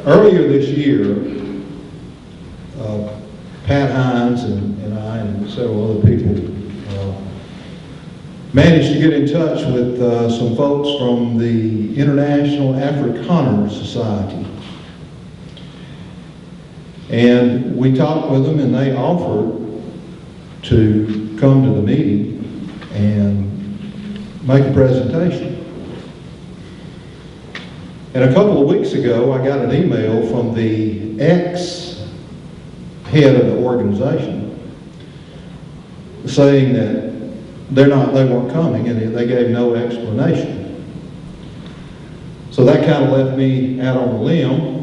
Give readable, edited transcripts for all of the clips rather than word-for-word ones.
Earlier this year, Pat Hines and I and several other people managed to get in touch with some folks from the International Afrikaner Society. And we talked with them, and they offered to come to the meeting and make a presentation. And a couple of weeks ago, I got an email from the ex-head of the organization saying that they weren't coming, and they gave no explanation. So that kind of left me out on a limb.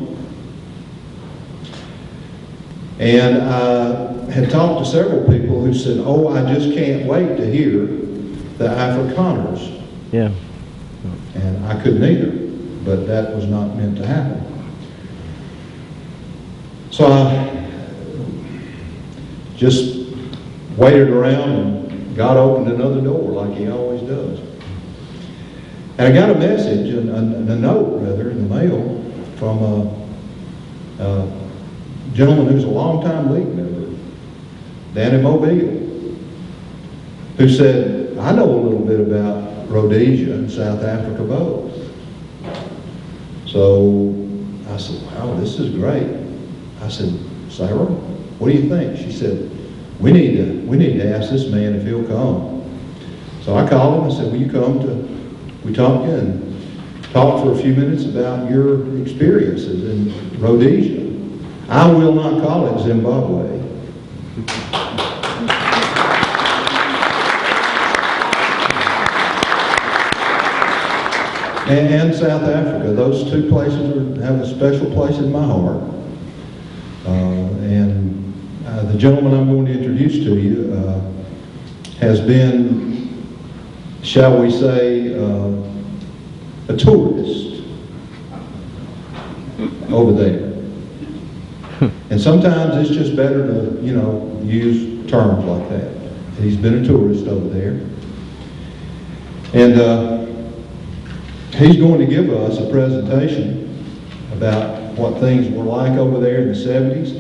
And I had talked to several people who said, "Oh, I just can't wait to hear the Afrikaners." Yeah. And I couldn't either, but that was not meant to happen. So I just waited around, and God opened another door like He always does. And I got a message, a note rather, in the mail from a gentleman who's a longtime league member, down in Mobile, who said, "I know a little bit about Rhodesia and South Africa both." So I said, "Wow, this is great." I said, "Sarah, what do you think?" She said, we need to ask this man if he'll come." So I called him and said, "Will you come to Wetumpka and talk for a few minutes about your experiences in Rhodesia?" I will not call it Zimbabwe. And South Africa. Those two places have a special place in my heart. The gentleman I'm going to introduce to you has been, shall we say, a tourist over there. And sometimes it's just better to, use terms like that. He's been a tourist over there. And he's going to give us a presentation about what things were like over there in the 70s,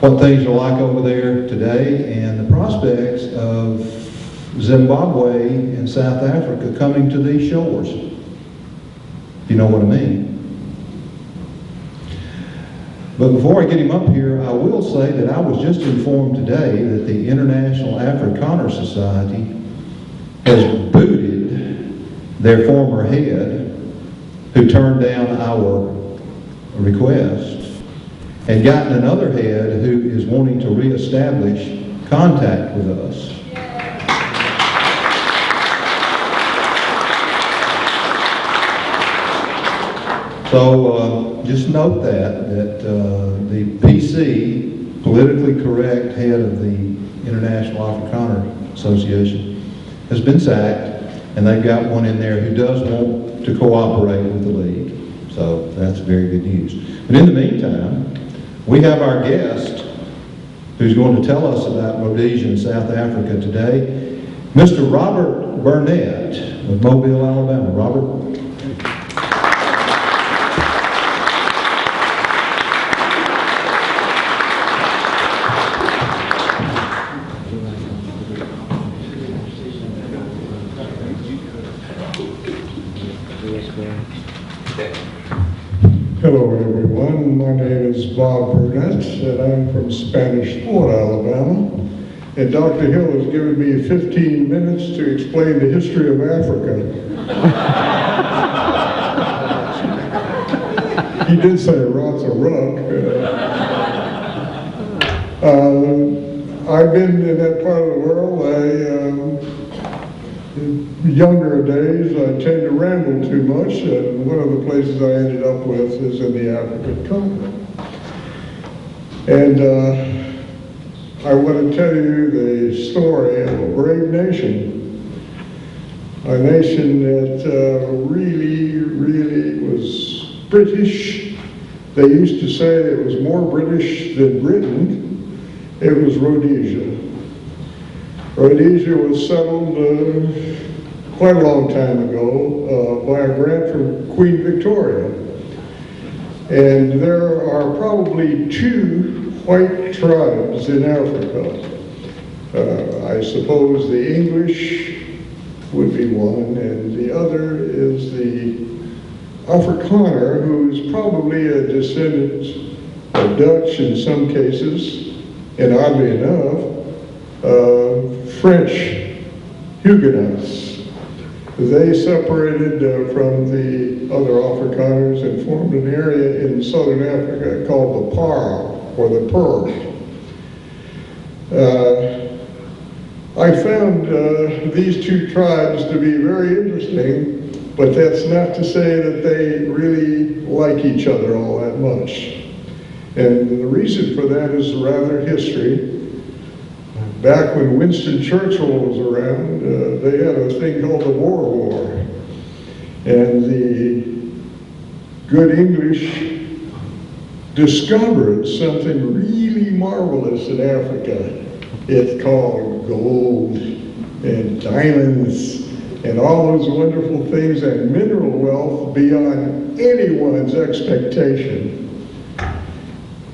what things are like over there today, and the prospects of Zimbabwe and South Africa coming to these shores, if you know what I mean. But before I get him up here, I will say that I was just informed today that the International Afrikaner Society has booted their former head, who turned down our request, and gotten another head who is wanting to reestablish contact with us. So just note that the PC, politically correct head of the International Afrikaner Association, has been sacked, and they've got one in there who does want to cooperate with the league. So that's very good news. But in the meantime, we have our guest who's going to tell us about Rhodesia and South Africa today, Mr. Robert Burnett of Mobile, Alabama. Robert? Hello everyone, my name is Bob Burnett and I'm from Spanish Fort, Alabama. And Dr. Hill has given me 15 minutes to explain the history of Africa. He did say rot's a ruck. I've been in that part of the world. In younger days, I tend to ramble too much, and one of the places I ended up with is in the African continent. And I want to tell you the story of a brave nation, a nation that really was British. They used to say it was more British than Britain. It was Rhodesia. Rhodesia was settled quite a long time ago by a grant from Queen Victoria. And there are probably 2 white tribes in Africa. I suppose the English would be one, and the other is the Afrikaner, who is probably a descendant of Dutch in some cases, and oddly enough, French Huguenots. They separated from the other Afrikaners and formed an area in southern Africa called the Par, or the Purr. I found these 2 tribes to be very interesting, but that's not to say that they really like each other all that much. And the reason for that is rather history. Back when Winston Churchill was around, they had a thing called the Boer War. And the good English discovered something really marvelous in Africa. It's called gold and diamonds and all those wonderful things and mineral wealth beyond anyone's expectation.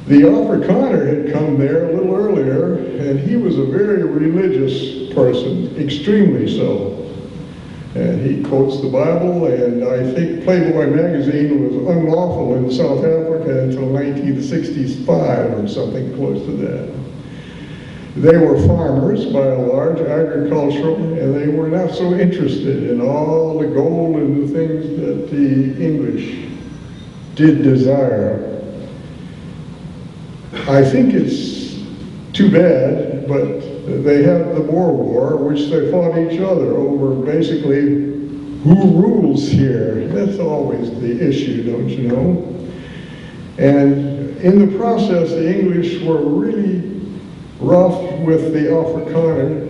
The Afrikaner had come there a little earlier, and he was a very religious person, extremely so. And he quotes the Bible, and I think Playboy magazine was unlawful in South Africa until 1965 or something close to that. They were farmers, by and large, agricultural, and they were not so interested in all the gold and the things that the English did desire. I think it's too bad, but they had the Boer War, which they fought each other over basically who rules here. That's always the issue, don't you know? And in the process, the English were really rough with the Afrikaner.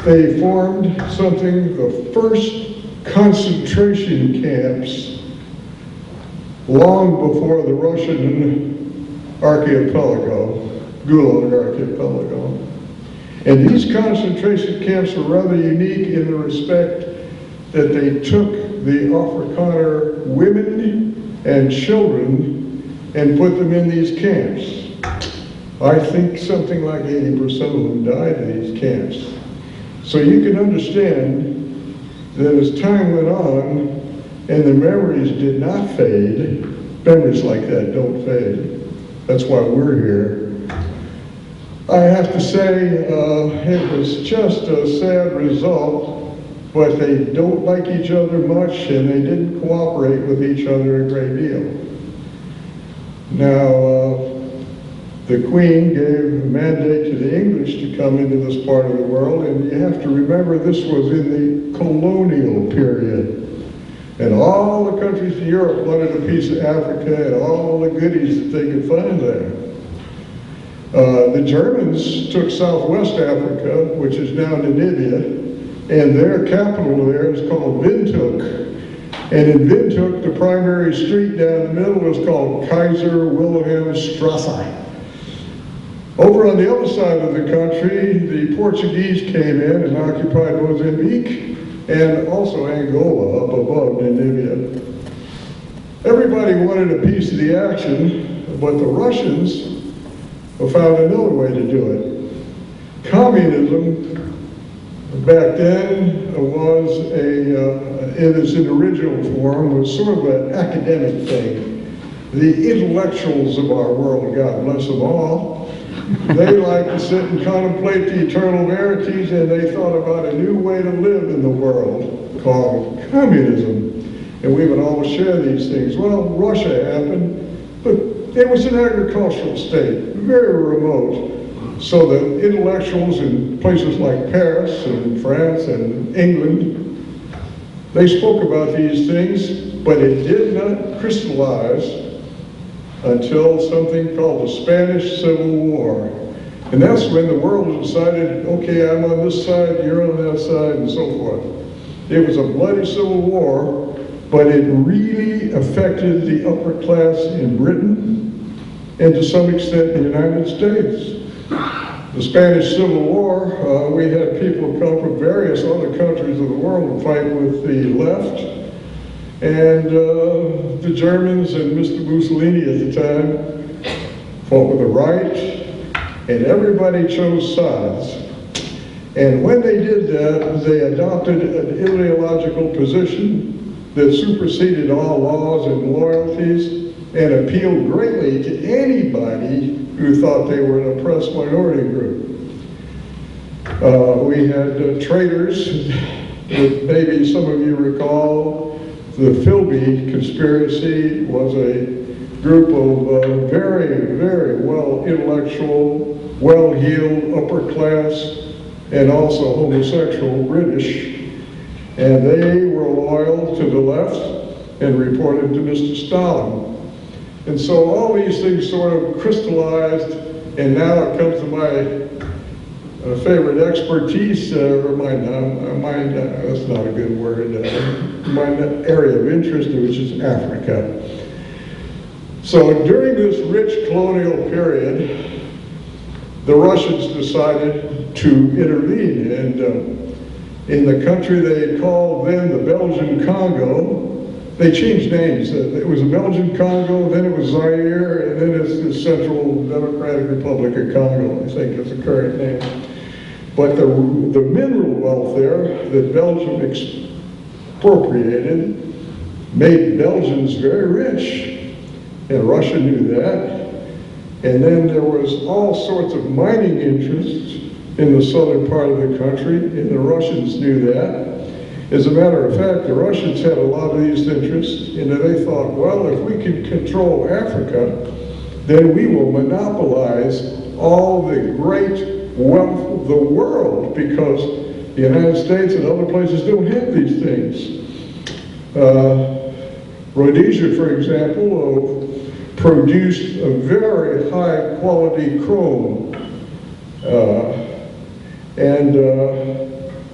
They formed something, the first concentration camps, long before the Russian archipelago, Gulag archipelago. And these concentration camps were rather unique in the respect that they took the Afrikaner women and children and put them in these camps. I think something like 80% of them died in these camps. So you can understand that as time went on and the memories did not fade, memories like that don't fade. That's why we're here. I have to say it was just a sad result, but they don't like each other much and they didn't cooperate with each other a great deal. Now, the Queen gave a mandate to the English to come into this part of the world, and you have to remember this was in the colonial period. And all the countries in Europe wanted a piece of Africa and all the goodies that they could find there. The Germans took southwest Africa, which is now Namibia, and their capital there is called Windhoek. And in Windhoek, the primary street down the middle was called Kaiser Wilhelm Strasse. Over on the other side of the country, the Portuguese came in and occupied Mozambique and also Angola up above Namibia. Everybody wanted a piece of the action, but the Russians found another way to do it. Communism back then was in its original form, was sort of an academic thing. The intellectuals of our world, God bless them all, they like to sit and contemplate the eternal verities, and they thought about a new way to live in the world called communism. And we would all share these things. Well, Russia happened, but it was an agricultural state, very remote. So the intellectuals in places like Paris and France and England, they spoke about these things, but it did not crystallize until something called the Spanish Civil War. And that's when the world decided, okay, I'm on this side, you're on that side, and so forth. It was a bloody civil war, but it really affected the upper class in Britain and to some extent the United States. The Spanish Civil War, we had people come from various other countries of the world to fight with the left. And the Germans and Mr. Mussolini at the time fought with the right, and everybody chose sides. And when they did that, they adopted an ideological position that superseded all laws and loyalties and appealed greatly to anybody who thought they were an oppressed minority group. We had traitors that maybe some of you recall. The Philby conspiracy was a group of very, very well intellectual, well-heeled, upper class, and also homosexual British. And they were loyal to the left and reported to Mr. Stalin. And so all these things sort of crystallized, and now it comes to my favorite expertise, or that's not a good word, my area of interest, which is Africa. So during this rich colonial period, the Russians decided to intervene, and in the country they called then the Belgian Congo. They changed names. It was the Belgian Congo, then it was Zaire, and then it's the Central Democratic Republic of Congo, I think is the current name. But the mineral wealth there that Belgium expropriated made Belgians very rich, and Russia knew that. And then there was all sorts of mining interests in the southern part of the country, and the Russians knew that. As a matter of fact, the Russians had a lot of these interests, and they thought, well, if we can control Africa, then we will monopolize all the great wealth of the world, because the United States and other places don't have these things. Rhodesia, for example, produced a very high quality chrome and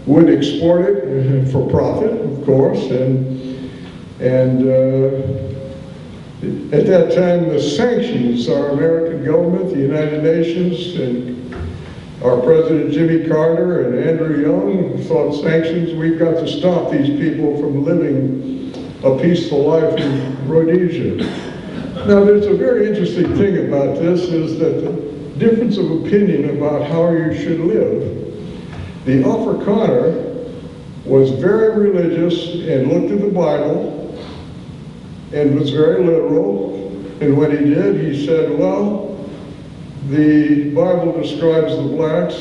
would export it for profit, of course, and at that time the sanctions, our American government, the United Nations, and our President Jimmy Carter and Andrew Young thought sanctions, we've got to stop these people from living a peaceful life in Rhodesia. Now there's a very interesting thing about this is that the difference of opinion about how you should live. The Afrikaner was very religious and looked at the Bible and was very literal. And what he did, he said, well, the Bible describes the blacks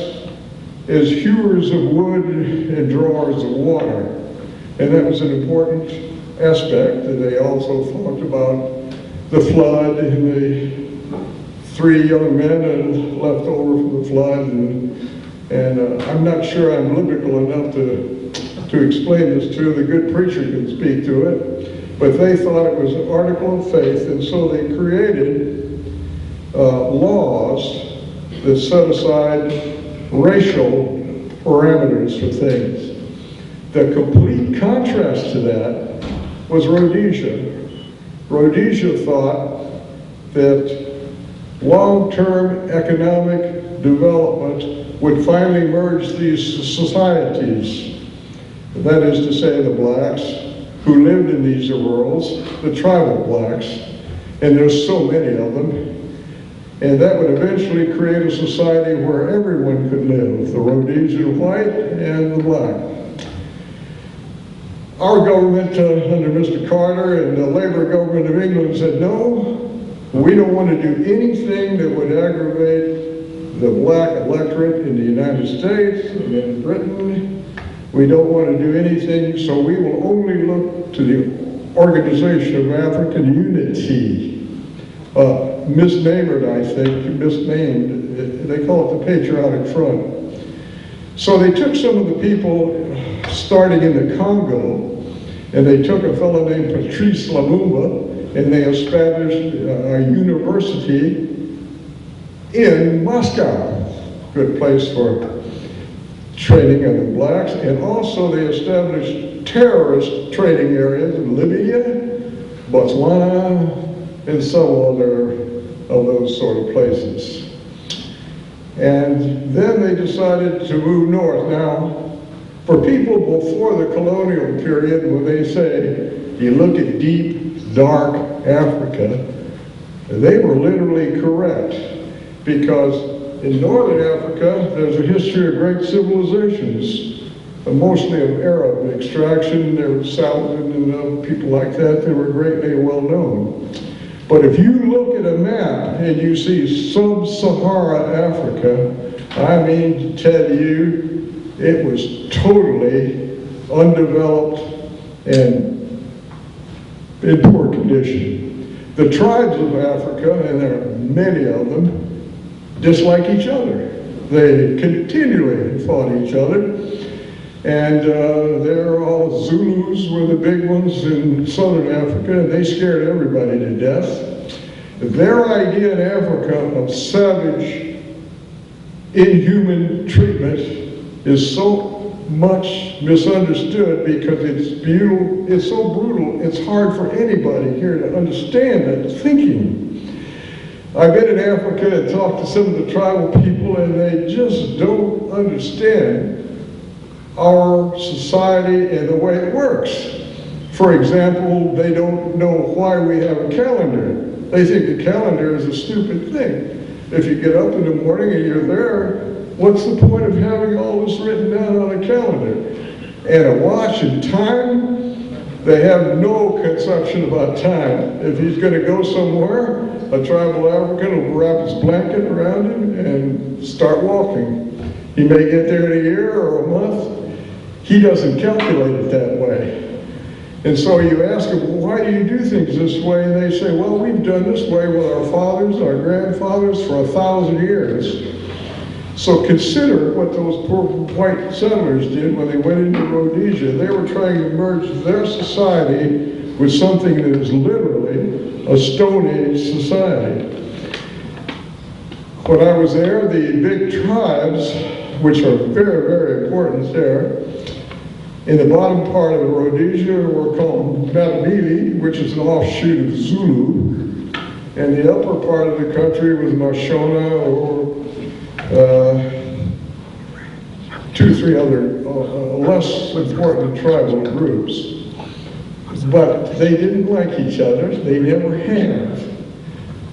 as hewers of wood and drawers of water. And that was an important aspect. And they also talked about the flood and the 3 young men left over from the flood. And I'm not sure I'm biblical enough to explain this to. The good preacher can speak to it. But they thought it was an article of faith, and so they created laws that set aside racial parameters for things. The complete contrast to that was Rhodesia. Rhodesia thought that long-term economic development would finally merge these societies. That is to say, the blacks who lived in these worlds, the tribal blacks, and there's so many of them. And that would eventually create a society where everyone could live, the Rhodesian white and the black. Our government under Mr. Carter and the Labour government of England said, no, we don't want to do anything that would aggravate the black electorate in the United States and in Britain. We don't want to do anything, so we will only look to the Organization of African Unity. Misnamed, I think, misnamed. They call it the Patriotic Front. So they took some of the people starting in the Congo, and they took a fellow named Patrice Lumumba, and they established a university in Moscow. Good place for training of the blacks, and also they established terrorist training areas in Libya, Botswana, and some other of those sort of places. And then they decided to move north. Now, For people before the colonial period, when they say, you look at deep, dark Africa, they were literally correct. Because in northern Africa, there's a history of great civilizations, mostly of Arab extraction. There were Saladin and people like that. They were greatly well known. But if you look at a map and you see sub-Sahara Africa, I mean to tell you, it was totally undeveloped and in poor condition. The tribes of Africa, and there are many of them, dislike each other. They continually fought each other. And they're all Zulus were the big ones in southern Africa, and they scared everybody to death. Their idea in Africa of savage, inhuman treatment is so much misunderstood because it's so brutal, it's hard for anybody here to understand that thinking. I've been in Africa and talked to some of the tribal people, and they just don't understand our society and the way it works. For example, they don't know why we have a calendar. They think the calendar is a stupid thing. If you get up in the morning and you're there, what's the point of having all this written down on a calendar? And a watch and time, they have no conception about time. If he's going to go somewhere, a tribal African will wrap his blanket around him and start walking. He may get there in a year or a month. He doesn't calculate it that way. And so you ask them, well, why do you do things this way? And they say, well, we've done this way with our fathers, our grandfathers for 1,000 years. So consider what those poor white settlers did when they went into Rhodesia. They were trying to merge their society with something that is literally a Stone Age society. When I was there, the big tribes, which are very, very important there, in the bottom part of Rhodesia were called Matabele, which is an offshoot of Zulu, and the upper part of the country was Mashona or 2 or 3 other less important tribal groups. But they didn't like each other. They never have.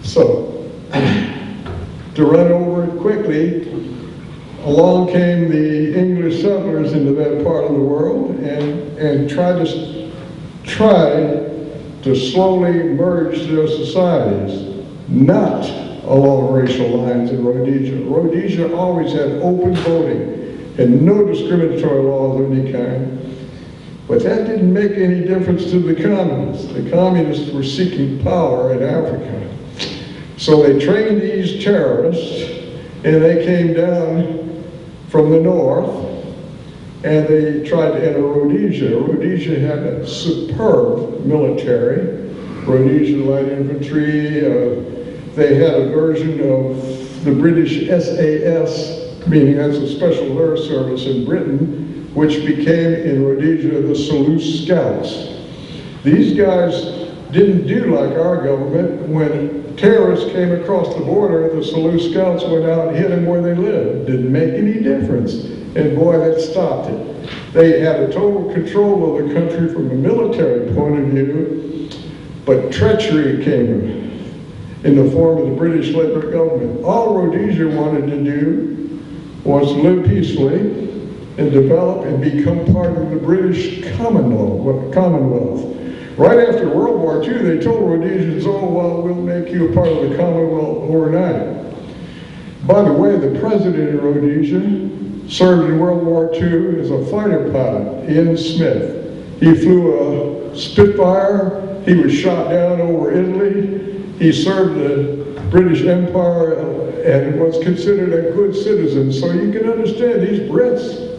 So, to run over it quickly, along came the English settlers into that part of the world and tried to slowly merge their societies, not along racial lines in Rhodesia. Rhodesia always had open voting and no discriminatory laws of any kind. But that didn't make any difference to the communists. The communists were seeking power in Africa. So they trained these terrorists, and they came down from the north, and they tried to enter Rhodesia. Rhodesia had a superb military. Rhodesia Light Infantry, they had a version of the British SAS, meaning that's a special air service in Britain, which became in Rhodesia the Salute Scouts. These guys didn't do like our government. When terrorists came across the border, the Salute Scouts went out and hit them where they lived. Didn't make any difference. And boy, that stopped it. They had a total control of the country from a military point of view, but treachery came in the form of the British Labour government. All Rhodesia wanted to do was live peacefully and develop and become part of the British Commonwealth. Right after World War II, they told Rhodesians, oh, well, we'll make you a part of the Commonwealth overnight. By the way, the president of Rhodesia served in World War II as a fighter pilot, Ian Smith. He flew a Spitfire. He was shot down over Italy. He served the British Empire and was considered a good citizen. So you can understand these Brits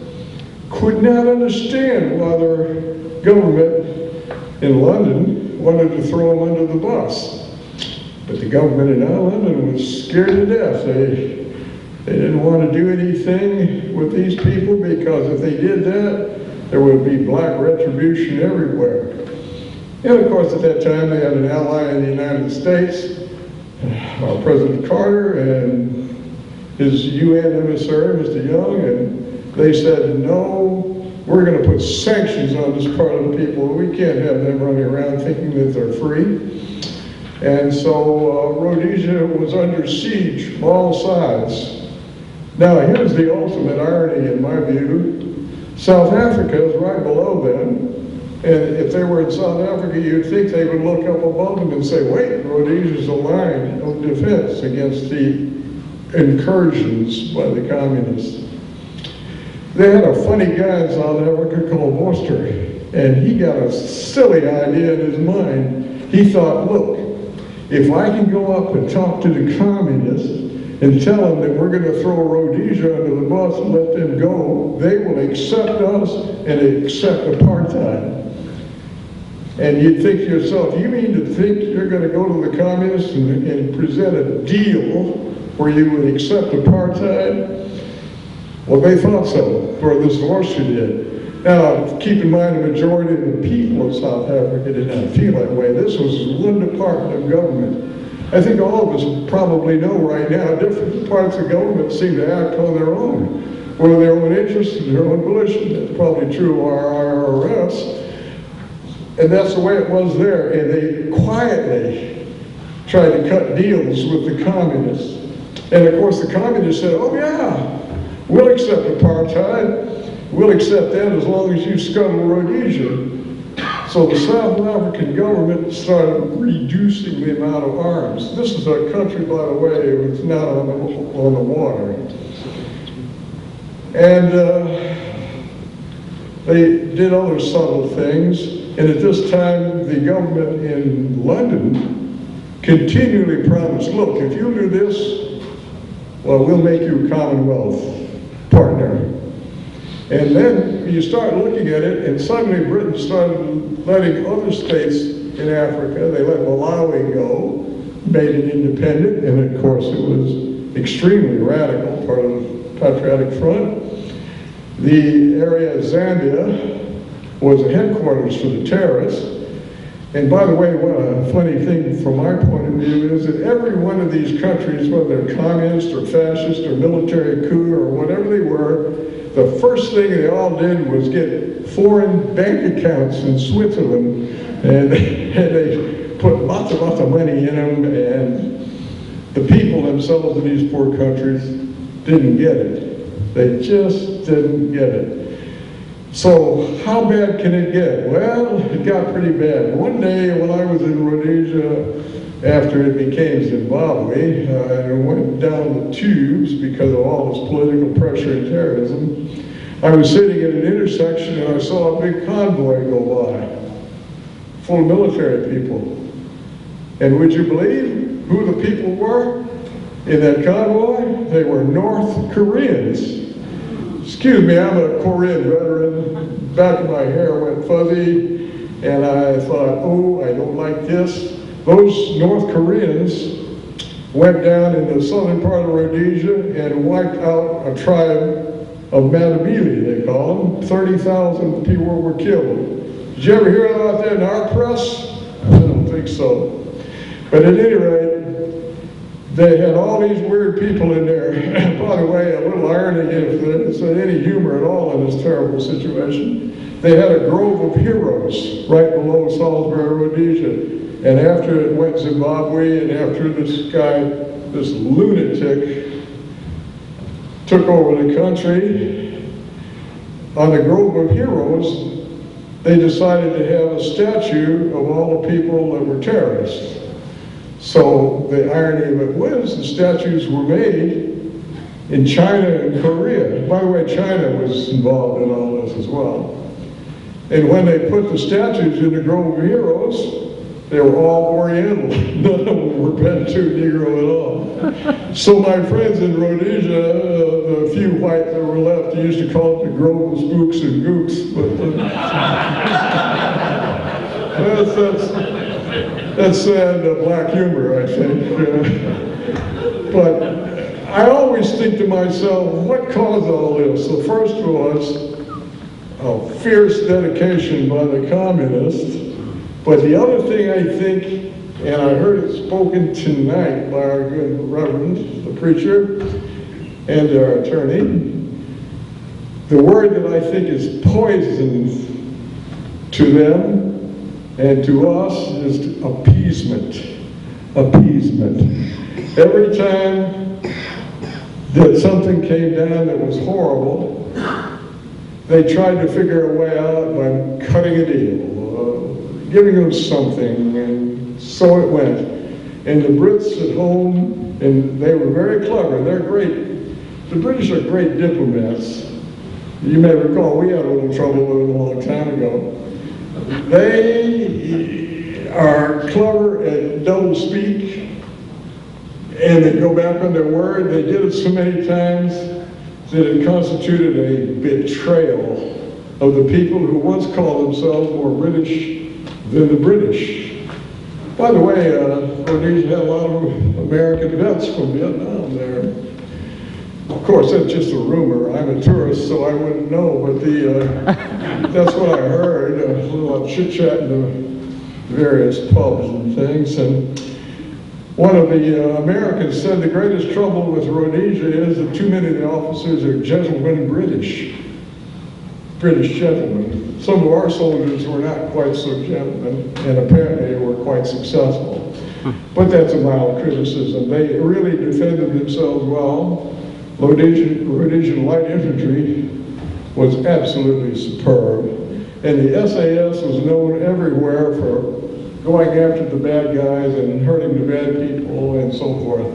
could not understand why their government in London wanted to throw them under the bus. But the government in London was scared to death. They didn't want to do anything with these people because if they did that, there would be black retribution everywhere. And of course, at that time, they had an ally in the United States, President Carter and his UN emissary, Mr. Young, and they said, no, we're going to put sanctions on this part of the people. We can't have them running around thinking that they're free. And so Rhodesia was under siege from all sides. Now, here's the ultimate irony in my view. South Africa is right below them. And if they were in South Africa, you'd think they would look up above them and say, wait, Rhodesia's a line of defense against the incursions by the communists. They had a funny guy in South Africa called Worcester, and he got a silly idea in his mind. He thought, look, if I can go up and talk to the communists and tell them that we're going to throw Rhodesia under the bus and let them go, they will accept us and accept apartheid. And you'd think to yourself, you mean to think you're going to go to the communists and present a deal where you would accept apartheid? Well, they thought so, or this Worcester did. Now, keep in mind, the majority of the people of South Africa did not feel that way. This was one department of government. I think all of us probably know right now, different parts of government seem to act on their own, for their own interests and their own volition. That's probably true of our IRS. And that's the way it was there. And they quietly tried to cut deals with the communists. And of course, the communists said, oh yeah, we'll accept apartheid. We'll accept that as long as you scuttle Rhodesia. So the South African government started reducing the amount of arms. This is a country, by the way, it's not on the water. And they did other subtle things. And at this time, the government in London continually promised, look, if you do this, well, we'll make you a Commonwealth partner. And then you start looking at it, and suddenly Britain started letting other states in Africa, they let Malawi go, made it independent, and of course it was extremely radical, part of the Patriotic Front. The area of Zambia was a headquarters for the terrorists. And by the way, what a funny thing from my point of view is that every one of these countries, whether they're communist or fascist or military coup or whatever they were, the first thing they all did was get foreign bank accounts in Switzerland, and they put lots of money in them, and the people themselves in these poor countries didn't get it. They just didn't get it. So how bad can it get? Well, it got pretty bad. One day when I was in Rhodesia, after it became Zimbabwe, I went down the tubes because of all this political pressure and terrorism. I was sitting at an intersection and I saw a big convoy go by, full of military people. And would you believe who the people were in that convoy? They were North Koreans. Excuse me, I'm a Korean veteran. Back of my hair went fuzzy, and I thought, oh, I don't like this. Those North Koreans went down in the southern part of Rhodesia and wiped out a tribe of Matabele, they call them. 30,000 people were killed. Did you ever hear about that in our press? I don't think so. But at any rate, they had all these weird people in there. By the way, a little irony, if there's any humor at all in this terrible situation, they had a grove of heroes right below Salisbury, Rhodesia. And after it went Zimbabwe, and after this guy, this lunatic, took over the country, on the Grove of Heroes, they decided to have a statue of all the people that were terrorists. So the irony of it was the statues were made in China and Korea. By the way, China was involved in all this as well. And when they put the statues in the Grove of Heroes, they were all Oriental. None of them were Bantu Negro at all. So my friends in Rhodesia, the few white that were left, they used to call it the Grove of Spooks and Gooks. But that's sad black humor, I think. But I always think to myself, what caused all this? The first was a fierce dedication by the communists. But the other thing I think, and I heard it spoken tonight by our good reverend, the preacher, and our attorney, The word that I think is poison to them and to us is appeasement. Appeasement. Every time that something came down that was horrible, they tried to figure a way out by cutting a deal, giving them something, and so it went. And the Brits at home, and they were very clever, they're great. The British are great diplomats. You may recall we had a little trouble with them a long time ago. They are clever at double speak, and they go back on their word. They did it so many times that it constituted a betrayal of the people who once called themselves more British than the British. By the way, Rhodesia had a lot of American vets from Vietnam there. Of course, that's just a rumor. I'm a tourist, so I wouldn't know, but that's what I heard. A little chit-chat in the various pubs and things. And one of the Americans said the greatest trouble with Rhodesia is that too many of the officers are gentlemen British gentlemen. Some of our soldiers were not quite so gentlemen, and apparently were quite successful. But that's a mild criticism. They really defended themselves well. Rhodesian light infantry was absolutely superb. And the SAS was known everywhere for going after the bad guys and hurting the bad people and so forth.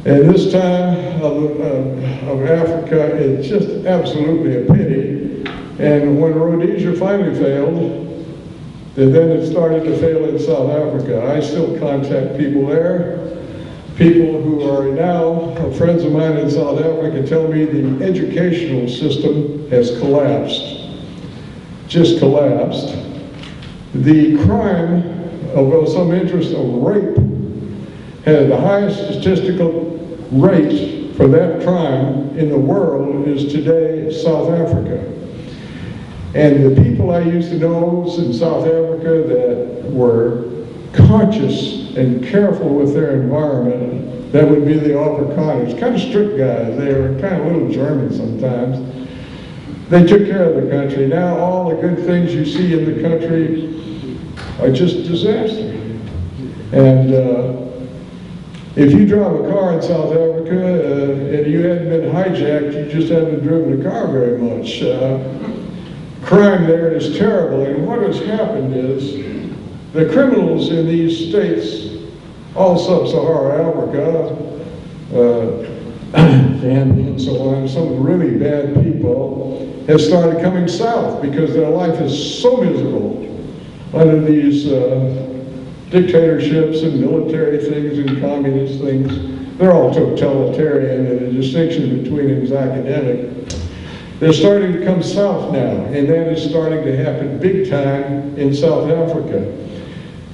And this time of Africa, it's just absolutely a pity. And when Rhodesia finally failed, then it started to fail in South Africa. I still contact people there. People who are now friends of mine in South Africa tell me the educational system has collapsed, just collapsed. The crime of some interest of rape had the highest statistical rate for that crime in the world is today South Africa. And the people I used to know in South Africa that were conscious and careful with their environment, that would be the Afrikaners, kind of strict guys. They were kind of little German sometimes. They took care of the country. Now all the good things you see in the country are just disaster. And if you drive a car in South Africa and you hadn't been hijacked, you just haven't driven the car very much. Crime there is terrible, and what has happened is the criminals in these states, all sub-Saharan Africa, and so on, some really bad people, have started coming south because their life is so miserable under these dictatorships and military things and communist things. They're all totalitarian, and the distinction between them is academic. They're starting to come south now, and that is starting to happen big time in South Africa.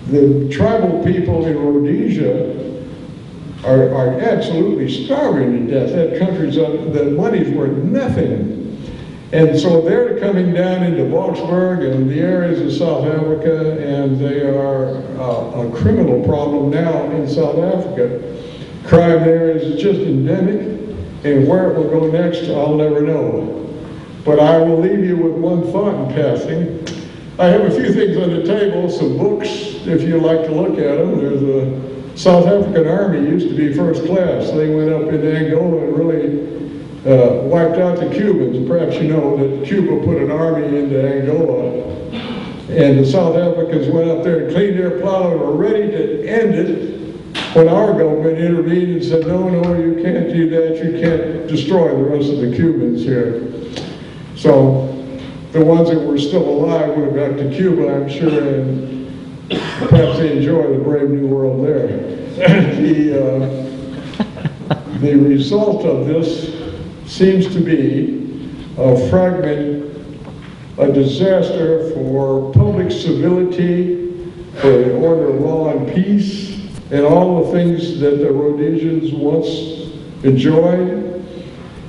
The tribal people in Rhodesia are absolutely starving to death. That country's, the money's worth nothing. And so they're coming down into Boksburg and the areas of South Africa, and they are a criminal problem now in South Africa. Crime there is just endemic, and where it will go next, I'll never know. But I will leave you with one thought in passing. I have a few things on the table, some books, if you'd like to look at them. There's a South African Army used to be first class. They went up into Angola and really wiped out the Cubans. Perhaps you know that Cuba put an army into Angola, and the South Africans went up there and cleaned their plow and were ready to end it when our government intervened and said, no, you can't do that. You can't destroy the rest of the Cubans here. So the ones that were still alive went back to Cuba, I'm sure, and perhaps they enjoy the brave new world there. The result of this seems to be a fragment, a disaster for public civility, for the order of law and peace, and all the things that the Rhodesians once enjoyed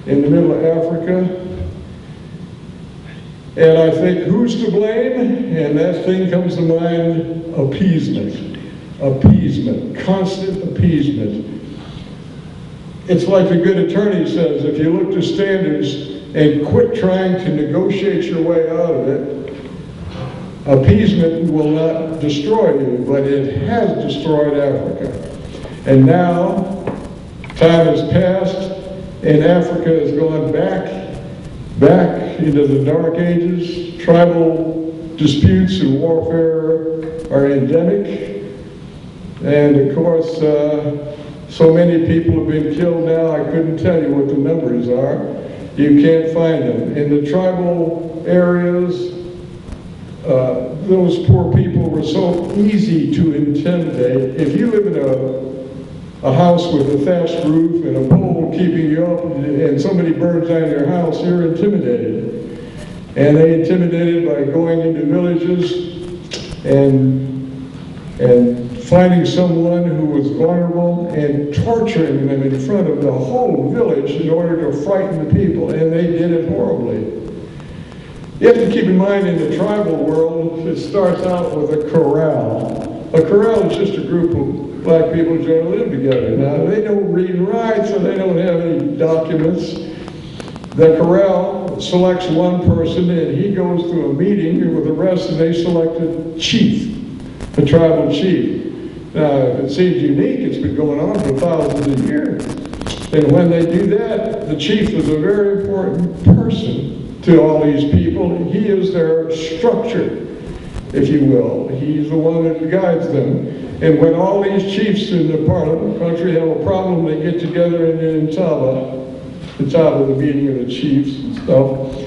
in the middle of Africa. And I think, who's to blame? And that thing comes to mind, appeasement. Appeasement, constant appeasement. It's like the good attorney says, if you look to standards, and quit trying to negotiate your way out of it. Appeasement will not destroy you, but it has destroyed Africa. And now, time has passed, and Africa has gone back into the dark ages. Tribal disputes and warfare are endemic. And of course, so many people have been killed now, I couldn't tell you what the numbers are. You can't find them. In the tribal areas, those poor people were so easy to intimidate. If you live in a house with a thatched roof and a pole keeping you up, and somebody burns down your house, you're intimidated. And they intimidated by going into villages and finding someone who was vulnerable and torturing them in front of the whole village in order to frighten the people, and they did it horribly. You have to keep in mind, in the tribal world, it starts out with a corral. A corral is just a group of black people who generally live together. Now, they don't read and write, so they don't have any documents. The corral selects one person, and he goes to a meeting with the rest, and they select a chief, a tribal chief. Now, if it seems unique, it's been going on for thousands of years. And when they do that, the chief is a very important person to all these people. He is their structure, if you will. He's the one that guides them. And when all these chiefs in the part of the country have a problem, they get together in Intaba, the meeting of the chiefs and stuff,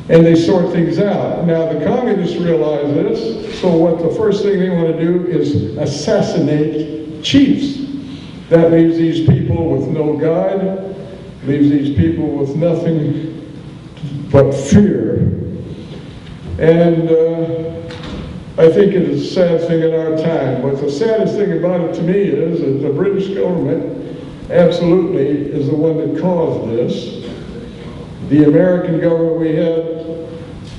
and they sort things out. Now, the communists realize this, so what the first thing they want to do is assassinate chiefs. That leaves these people with no guide, leaves these people with nothing but fear. And I think it is a sad thing in our time. But the saddest thing about it to me is that the British government absolutely is the one that caused this. The American government we had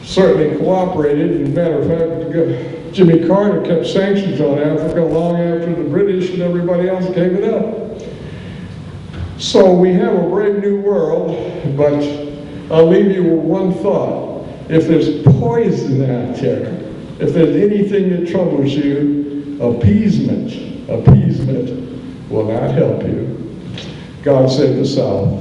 certainly cooperated. As a matter of fact, Jimmy Carter kept sanctions on Africa long after the British and everybody else gave it up. So we have a brave new world, but I'll leave you with one thought. If there's poison out there, if there's anything that troubles you, appeasement will not help you. God save the South.